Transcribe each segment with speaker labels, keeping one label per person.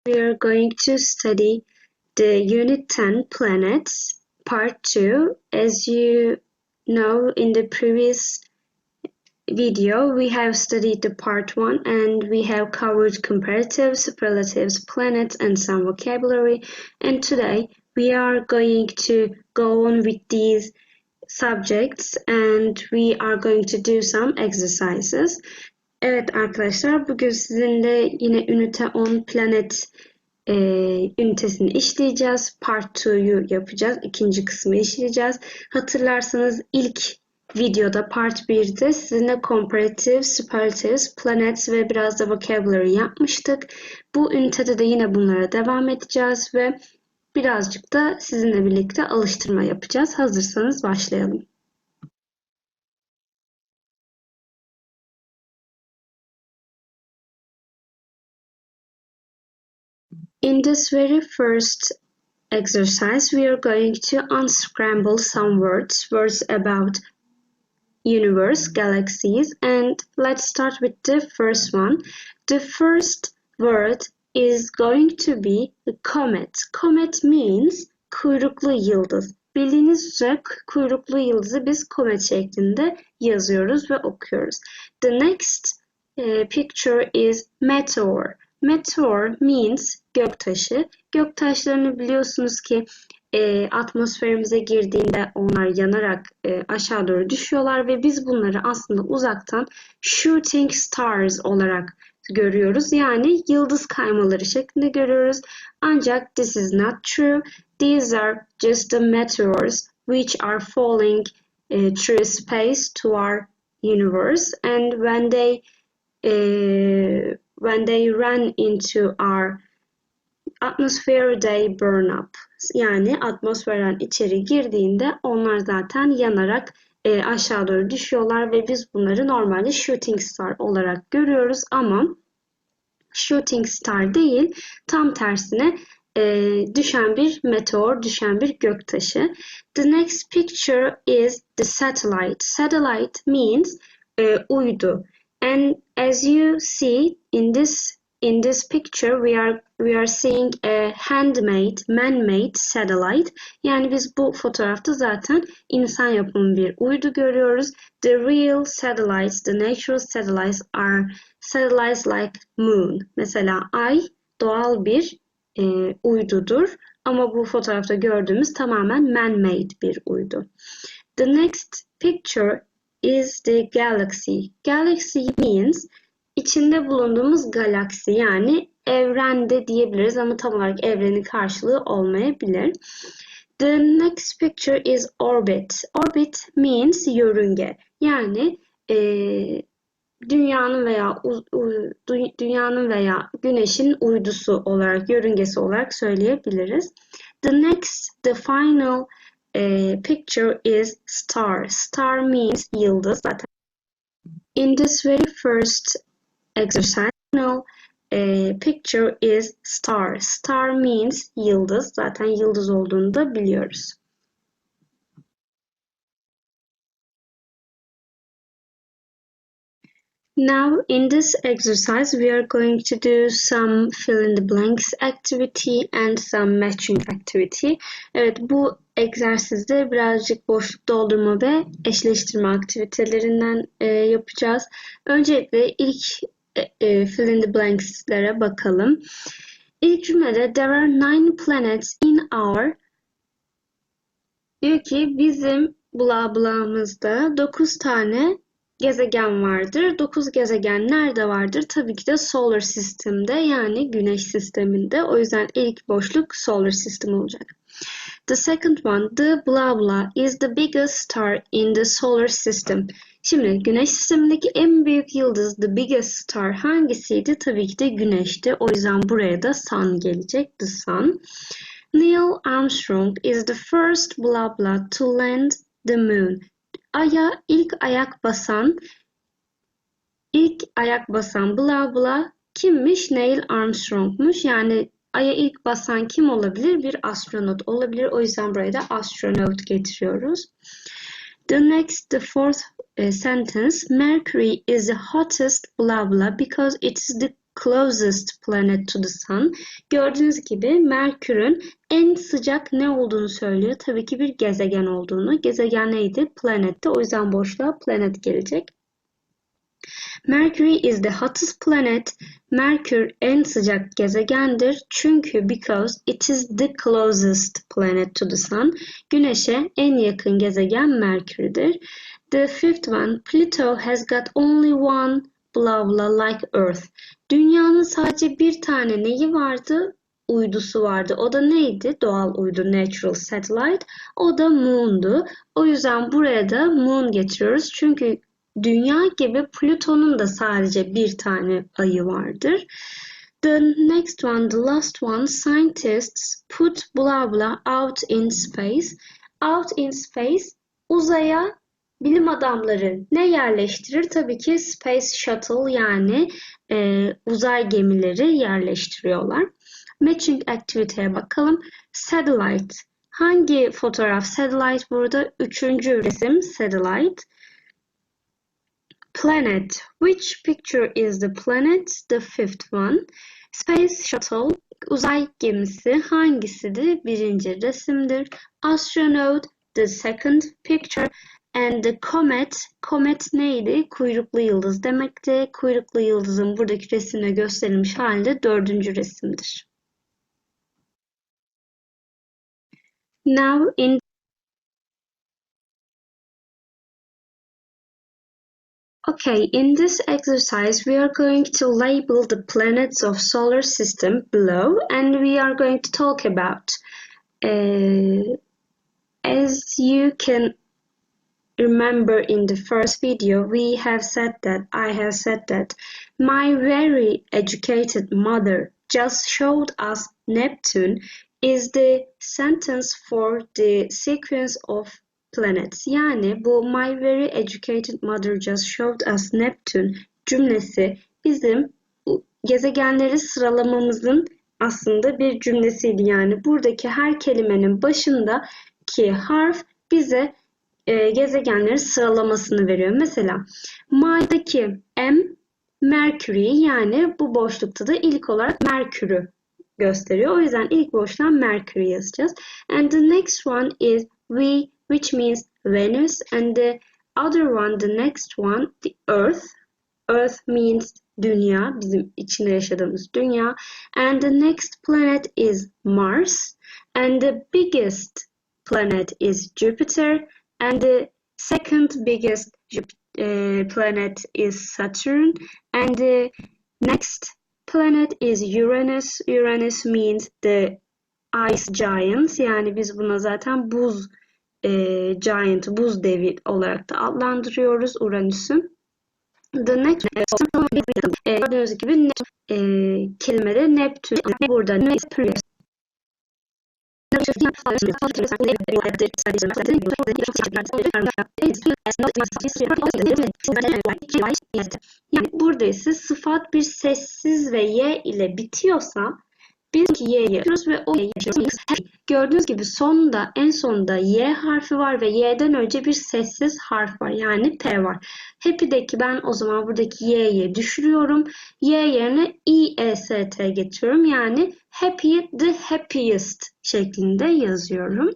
Speaker 1: We are going to study the Unit 10 planets, Part 2. As you know, in the previous video, we have studied the Part 1 and we have covered comparatives, superlatives, planets, and some vocabulary. And today, we are going to go on with these subjects and we are going to do some exercises. Evet arkadaşlar, bugün sizinle yine ünite 10 planet ünitesini işleyeceğiz. Part 2'yu yapacağız. İkinci kısmı işleyeceğiz. Hatırlarsanız ilk videoda Part 1'de sizinle comparative, superlatives, planets ve biraz da vocabulary yapmıştık. Bu ünitede de yine bunlara devam edeceğiz ve birazcık da sizinle birlikte alıştırma yapacağız. Hazırsanız başlayalım. In this very first exercise, we are going to unscramble some words about universe, galaxies, and let's start with the first one. The first word is going to be comet. Comet means kuyruklu yıldız. Bildiğiniz üzere kuyruklu yıldızı biz komet şeklinde yazıyoruz ve okuyoruz. The next picture is meteor. Meteor means göktaşı. Göktaşlarını biliyorsunuz ki atmosferimize girdiğinde onlar yanarak aşağı doğru düşüyorlar ve biz bunları aslında uzaktan shooting stars olarak görüyoruz. Yani yıldız kaymaları şeklinde görüyoruz. Ancak this is not true. These are just the meteors which are falling through space to our universe, and when they run into our atmosphere they burn up. Yani atmosferden içeri girdiğinde onlar zaten yanarak aşağı doğru düşüyorlar ve biz bunları normalde shooting star olarak görüyoruz ama shooting star değil, tam tersine düşen bir meteor, düşen bir göktaşı. The next picture is the satellite. Satellite means uydu. And as you see in this picture we are seeing a handmade, man-made satellite. Yani biz bu fotoğrafta zaten insan yapımı bir uydu görüyoruz. The real satellites, the natural satellites are satellites like moon. Mesela ay doğal bir uydudur ama bu fotoğrafta gördüğümüz tamamen man-made bir uydu. The next picture is the galaxy. Galaxy means içinde bulunduğumuz galaksi, yani evrende diyebiliriz ama tam olarak evrenin karşılığı olmayabilir. The next picture is orbit. Orbit means yörünge. Yani dünyanın veya güneşin uydusu olarak, yörüngesi olarak söyleyebiliriz. The final picture is star. Star means yıldız zaten. In this very first exercise, picture is star. Star means yıldız. Zaten yıldız olduğunu da biliyoruz. Now, in this exercise, we are going to do some fill in the blanks activity and some matching activity. Evet, bu egzersizde birazcık boşluk doldurma ve eşleştirme aktivitelerinden yapacağız. Öncelikle ilk fill in the blanks'lere bakalım. İlk cümlede there are 9 planets in our, diyor ki bizim bula bula'mızda 9 tane gezegen vardır. 9 gezegen nerede vardır? Tabii ki de solar system'de, yani güneş sisteminde. O yüzden ilk boşluk solar system olacak. The second one, the blah blah is the biggest star in the solar system. Şimdi güneş sistemindeki en büyük yıldız, the biggest star hangisiydi? Tabii ki de güneşti. O yüzden buraya da sun gelecek, the sun. Neil Armstrong is the first blah blah to land the moon. Ay'a ilk ayak basan blah blah kimmiş? Neil Armstrong'muş. Yani Ay'a ilk basan kim olabilir? Bir astronot olabilir. O yüzden buraya da astronaut getiriyoruz. The fourth sentence. Mercury is the hottest blah blah because it is the closest planet to the sun. Gördüğünüz gibi Merkür'ün en sıcak ne olduğunu söylüyor. Tabii ki bir gezegen olduğunu. Gezegen neydi? Planetti. O yüzden boşluğa planet gelecek. Mercury is the hottest planet. Merkür en sıcak gezegendir. Çünkü because it is the closest planet to the sun. Güneşe en yakın gezegen Merkür'dür. The fifth one, Pluto has got only one blah blah like Earth. Dünyanın sadece bir tane neyi vardı? Uydusu vardı. O da neydi? Doğal uydu, natural satellite. O da Moon'du. O yüzden buraya da Moon getiriyoruz. Çünkü Dünya gibi Plüton'un da sadece bir tane ayı vardır. The next one, the last one, scientists put blah blah out in space. Out in space, uzaya bilim adamları ne yerleştirir? Tabii ki Space Shuttle yani uzay gemileri yerleştiriyorlar. Matching activity'ye bakalım. Satellite. Hangi fotoğraf satellite burada? Üçüncü resim satellite. Planet. Which picture is the planet? The fifth one. Space Shuttle. Uzay gemisi hangisidir? Birinci resimdir. Astronaut. The second picture. And the comet. Comet neydi? Kuyruklu yıldız demekti. Kuyruklu yıldızın buradaki resimde gösterilmiş hali de dördüncü resimdir. Now in Okay, in this exercise we are going to label the planets of solar system below and we are going to talk about as you can remember in the first video I have said that my very educated mother just showed us Neptune is the sentence for the sequence of planets. Yani bu my very educated mother just showed us Neptune cümlesi bizim gezegenleri sıralamamızın aslında bir cümlesiydi. Yani buradaki her kelimenin başındaki harf bize gezegenleri sıralamasını veriyor. Mesela my'daki M Mercury yani bu boşlukta da ilk olarak Merkür'ü gösteriyor. O yüzden ilk boşluğa Mercury yazacağız. And the next one is V, which means Venus, and the other one, the next one, the Earth. Earth means dünya, bizim içinde yaşadığımız dünya. And the next planet is Mars. And the biggest planet is Jupiter. And the second biggest planet is Saturn. And the next planet is Uranus. Uranus means the ice giant. Yani biz buna zaten buz giant, buz devi olarak da adlandırıyoruz Uranüs'ü. The next gördüğünüz gibi kelimede Neptün burada Neptün yani burada ise sıfat bir sessiz ve y ile bitiyorsa biz y'ye yapıyoruz ve o y'ye yapıyoruz. Gördüğünüz gibi sonunda en sonunda y harfi var ve y'den önce bir sessiz harf var. Yani p var. Happy'deki ben o zaman buradaki y'yi düşürüyorum. Y yerine est getiriyorum. Yani happy, the happiest şeklinde yazıyorum.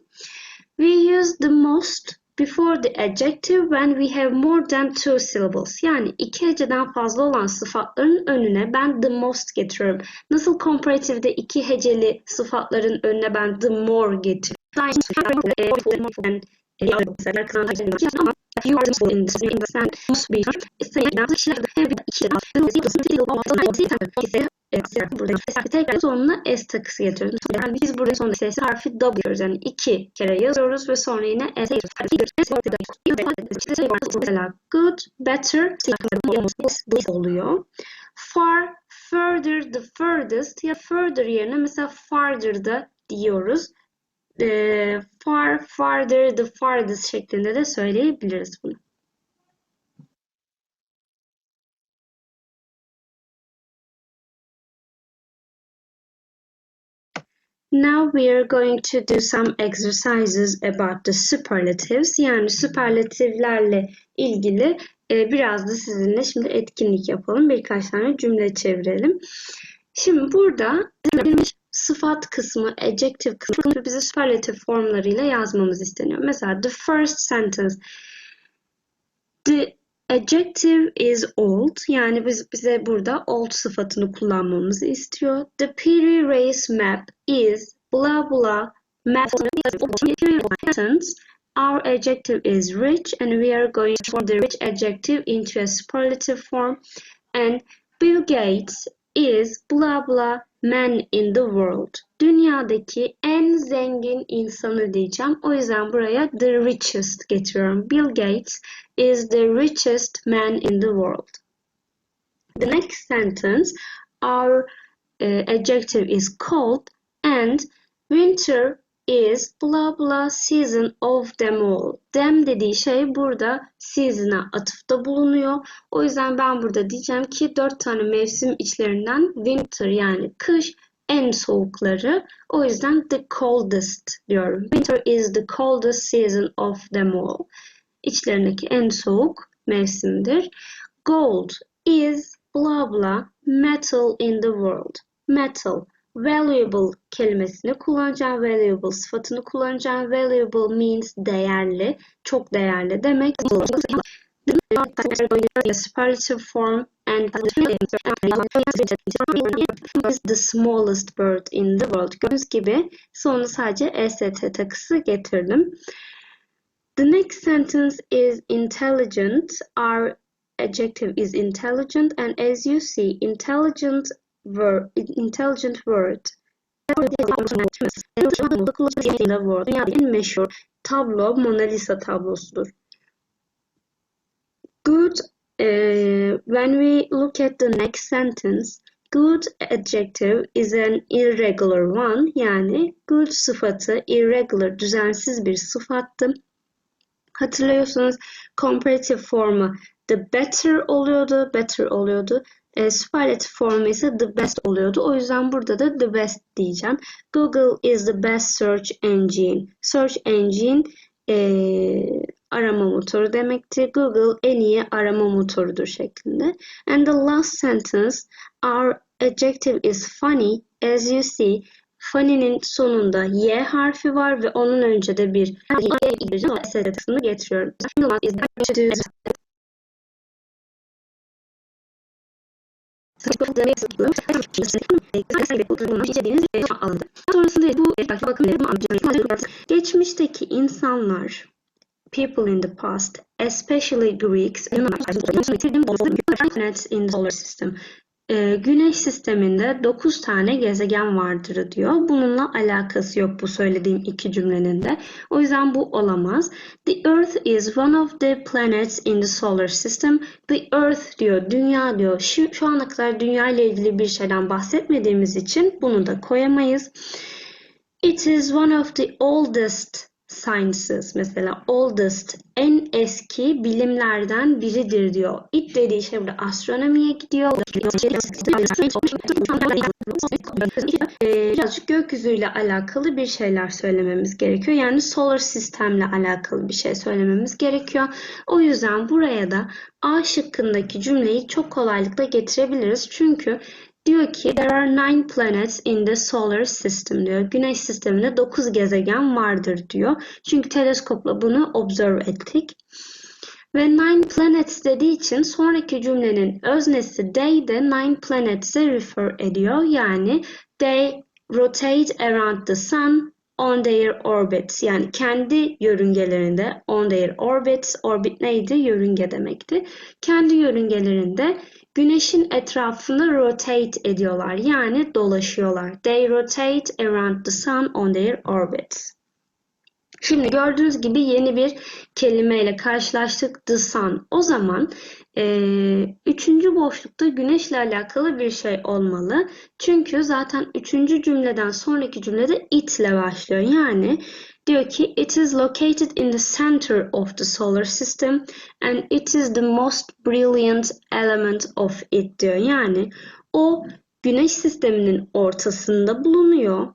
Speaker 1: We use the most before the adjective when we have more than two syllables. Yani iki heceden fazla olan sıfatların önüne ben the most getiriyorum. Nasıl comparative'de iki heceli sıfatların önüne ben the more getiriyorum. Tekrar sonuna s takısı getiriyoruz. Yani biz burada sonunda sesli harfi w yapıyoruz. Yani iki kere yazıyoruz ve sonra yine s mesela good, better oluyor. Far, further, the furthest ya further yerine mesela farther da diyoruz. Far, farther, the farthest şeklinde de söyleyebiliriz bunu. Now we are going to do some exercises about the superlatives. Yani süperlatiflerle ilgili Biraz da sizinle şimdi etkinlik yapalım. Birkaç tane cümle çevirelim. Şimdi burada sıfat kısmı, adjective kısmı bize superlative formlarıyla yazmamız isteniyor. Mesela the first sentence. The adjective is old. Yani bize burada old sıfatını kullanmamızı istiyor. The Piri race map is blah blah map. Our adjective is rich and we are going to transform the rich adjective into a superlative form. And Bill Gates is blah blah man in the world. Dünyadaki en zengin insanı diyeceğim. O yüzden buraya the richest getiriyorum. Bill Gates is the richest man in the world. The next sentence, our adjective is cold and winter is blah blah season of them all. Them dediği şey burada season'a atıfta bulunuyor. O yüzden ben burada diyeceğim ki 4 tane mevsim içlerinden winter yani kış en soğukları. O yüzden the coldest diyorum. Winter is the coldest season of them all. İçlerindeki en soğuk mevsimdir. Gold is blah blah metal in the world. Metal, valuable kelimesini kullanacağım. Valuable sıfatını kullanacağım. Valuable means değerli, çok değerli demek. The superlative form and is the smallest bird in the world. Gördüğünüz gibi sonuna sadece est takısı getirdim. The next sentence is intelligent. Our adjective is intelligent, and as you see, intelligent word en meşhur tablo Mona Lisa tablosudur. Good. When we look at the next sentence, good adjective is an irregular one. Yani good sıfatı irregular, düzensiz bir sıfattı. Hatırlıyorsunuz comparative formu the better oluyordu. Superlative formu ise the best oluyordu. O yüzden burada da the best diyeceğim. Google is the best search engine. Search engine arama motoru demektir. Google en iyi arama motorudur şeklinde. And the last sentence, our adjective is funny. As you see, funny'nin sonunda Y harfi var ve onun önce de bir kısmını getiriyorum. Sonrasında bu geçmişteki insanlar, people in the past, especially Greeks, planets in the solar system. Güneş sisteminde 9 tane gezegen vardır diyor. Bununla alakası yok bu söylediğim iki cümlenin de. O yüzden bu olamaz. The Earth is one of the planets in the solar system. The Earth diyor, dünya diyor. Şu ana kadar dünya ile ilgili bir şeyden bahsetmediğimiz için bunu da koyamayız. It is one of the oldest sciences, mesela oldest, en eski bilimlerden biridir diyor. It dediği şey burada astronomiye gidiyor. Birazcık gökyüzüyle alakalı bir şeyler söylememiz gerekiyor. Yani solar sistemle alakalı bir şey söylememiz gerekiyor. O yüzden buraya da A şıkkındaki cümleyi çok kolaylıkla getirebiliriz. Çünkü diyor ki there are 9 planets in the solar system diyor. Güneş sisteminde 9 gezegen vardır diyor. Çünkü teleskopla bunu observe ettik. Ve 9 planets dediği için sonraki cümlenin öznesi they de 9 planets'e refer ediyor. Yani they rotate around the sun on their orbits. Yani kendi yörüngelerinde on their orbits. Orbit neydi? Yörünge demekti. Kendi yörüngelerinde Güneşin etrafını rotate ediyorlar. Yani dolaşıyorlar. They rotate around the sun on their orbits. Şimdi gördüğünüz gibi yeni bir kelimeyle karşılaştık. The sun. O zaman üçüncü boşlukta güneşle alakalı bir şey olmalı. Çünkü zaten üçüncü cümleden sonraki cümlede it ile başlıyor. Yani diyor ki it is located in the center of the solar system and it is the most brilliant element of it diyor. Yani o güneş sisteminin ortasında bulunuyor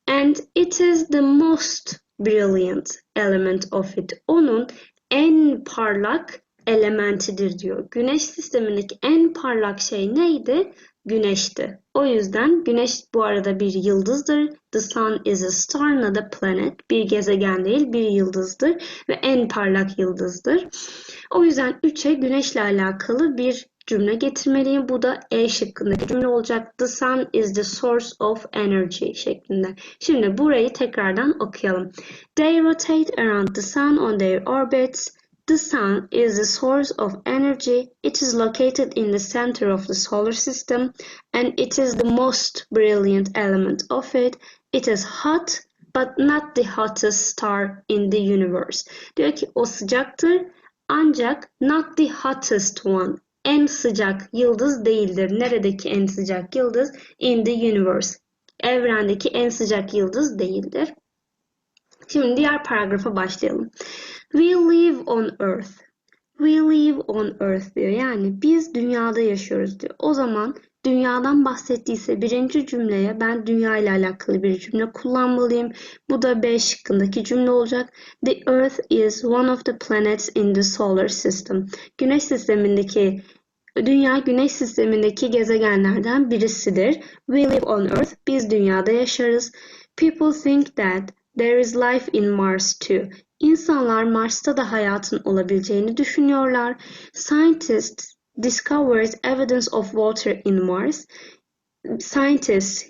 Speaker 1: and it is the most brilliant element of it. Onun en parlak elementidir diyor. Güneş sistemindeki en parlak şey neydi? Güneşti. O yüzden güneş bu arada bir yıldızdır. The sun is a star, not a planet. Bir gezegen değil, bir yıldızdır ve en parlak yıldızdır. O yüzden 3'e güneşle alakalı bir cümle getirmeliyim. Bu da E şıkkındaki cümle olacak. The sun is the source of energy şeklinde. Şimdi burayı tekrardan okuyalım. They rotate around the sun on their orbits. The sun is the source of energy. It is located in the center of the solar system and it is the most brilliant element of it. It is hot but not the hottest star in the universe. Diyor ki o sıcaktır ancak not the hottest one. En sıcak yıldız değildir. Neredeki en sıcak yıldız? In the universe. Evrendeki en sıcak yıldız değildir. Şimdi diğer paragrafa başlayalım. We live on Earth. We live on Earth diyor. Yani biz dünyada yaşıyoruz diyor. O zaman dünyadan bahsettiyse birinci cümleye ben dünya ile alakalı bir cümle kullanmalıyım. Bu da B şıkkındaki cümle olacak. The Earth is one of the planets in the solar system. Dünya güneş sistemindeki gezegenlerden birisidir. We live on Earth. Biz dünyada yaşarız. People think that there is life in Mars too. İnsanlar Mars'ta da hayatın olabileceğini düşünüyorlar. Scientists discovered evidence of water in Mars. Scientists,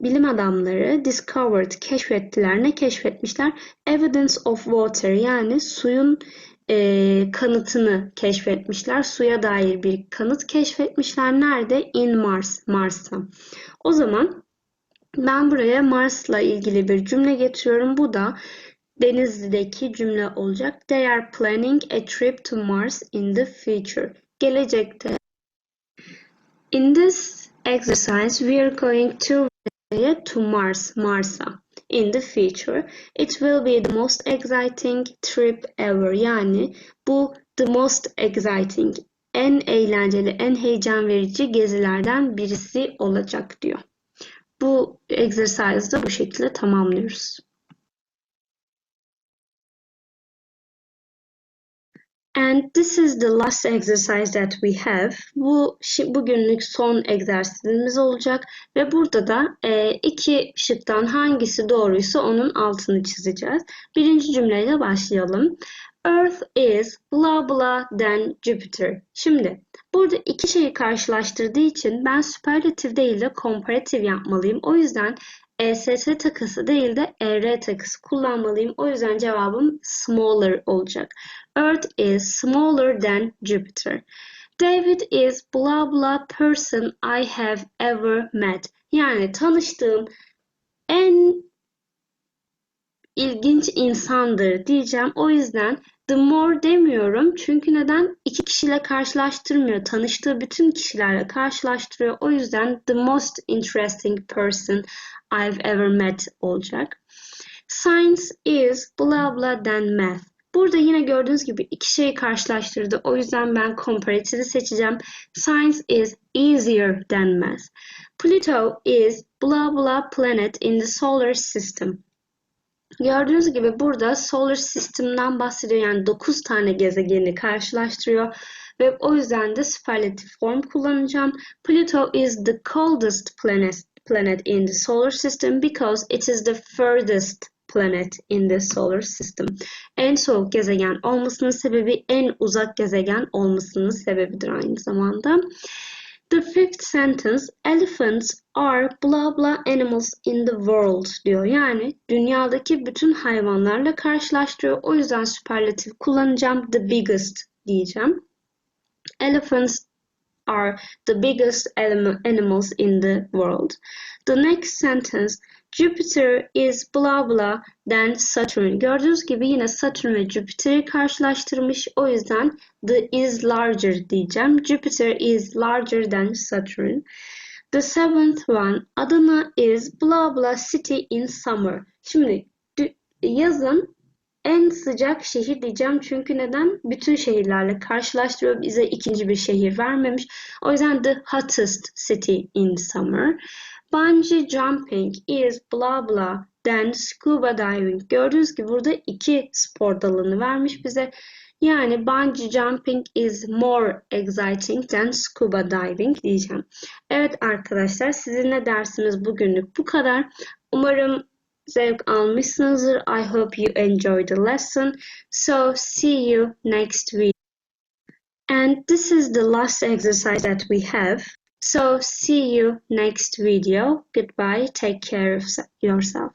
Speaker 1: bilim adamları discovered, keşfettiler. Ne keşfetmişler? Evidence of water, yani suyun kanıtını keşfetmişler. Suya dair bir kanıt keşfetmişler. Nerede? In Mars, Mars'ta. O zaman ben buraya Mars'la ilgili bir cümle getiriyorum. Bu da Denizli'deki cümle olacak. They are planning a trip to Mars in the future. Gelecekte. In this exercise, we are going to Mars, Mars'a. In the future, it will be the most exciting trip ever. Yani bu the most exciting, en eğlenceli, en heyecan verici gezilerden birisi olacak diyor. Bu exercise'da bu şekilde tamamlıyoruz. And this is the last exercise that we have. Bu bugünlük son egzersizimiz olacak ve burada da iki şıktan hangisi doğruysa onun altını çizeceğiz. Birinci cümleyle başlayalım. Earth is blah blah than Jupiter. Şimdi burada iki şeyi karşılaştırdığı için ben süperlatif değil de komparatif yapmalıyım. O yüzden ESS takısı değil de ER takısı kullanmalıyım. O yüzden cevabım smaller olacak. Earth is smaller than Jupiter. David is blah blah person I have ever met. Yani tanıştığım en ilginç insandır diyeceğim. O yüzden the more demiyorum. Çünkü neden? İki kişiyle karşılaştırmıyor. Tanıştığı bütün kişilerle karşılaştırıyor. O yüzden the most interesting person I've ever met olacak. Science is blah blah than math. Burada yine gördüğünüz gibi iki şeyi karşılaştırdı. O yüzden ben comparative'i seçeceğim. Science is easier than math. Pluto is blah blah planet in the solar system. Gördüğünüz gibi burada solar system'dan bahsediyor. Yani 9 tane gezegeni karşılaştırıyor. Ve o yüzden de süperlatif form kullanacağım. Pluto is the coldest planet in the solar system because it is the furthest planet in the solar system. En soğuk gezegen olmasının sebebi en uzak gezegen olmasının sebebidir aynı zamanda. The fifth sentence, elephants are blah blah animals in the world diyor. Yani dünyadaki bütün hayvanlarla karşılaştırıyor. O yüzden süperlatif kullanacağım. The biggest diyeceğim. Elephants are the biggest animals in the world. The next sentence, Jupiter is blah blah than Saturn. Gördüğünüz gibi yine Saturn ve Jupiter'i karşılaştırmış. O yüzden the is larger diyeceğim. Jupiter is larger than Saturn. The seventh one, Adana is blah blah city in summer. Şimdi yazın en sıcak şehir diyeceğim. Çünkü neden? Bütün şehirlerle karşılaştırıyor. Bize ikinci bir şehir vermemiş. O yüzden the hottest city in summer. Bungee jumping is blah blah than scuba diving. Gördüğünüz gibi burada iki spor dalını vermiş bize. Yani bungee jumping is more exciting than scuba diving diyeceğim. Evet arkadaşlar, sizinle dersimiz bugünlük bu kadar. Umarım zevk almışsınızdır. I hope you enjoyed the lesson. So see you next week. And this is the last exercise that we have. So see you next video. Goodbye. Take care of yourself.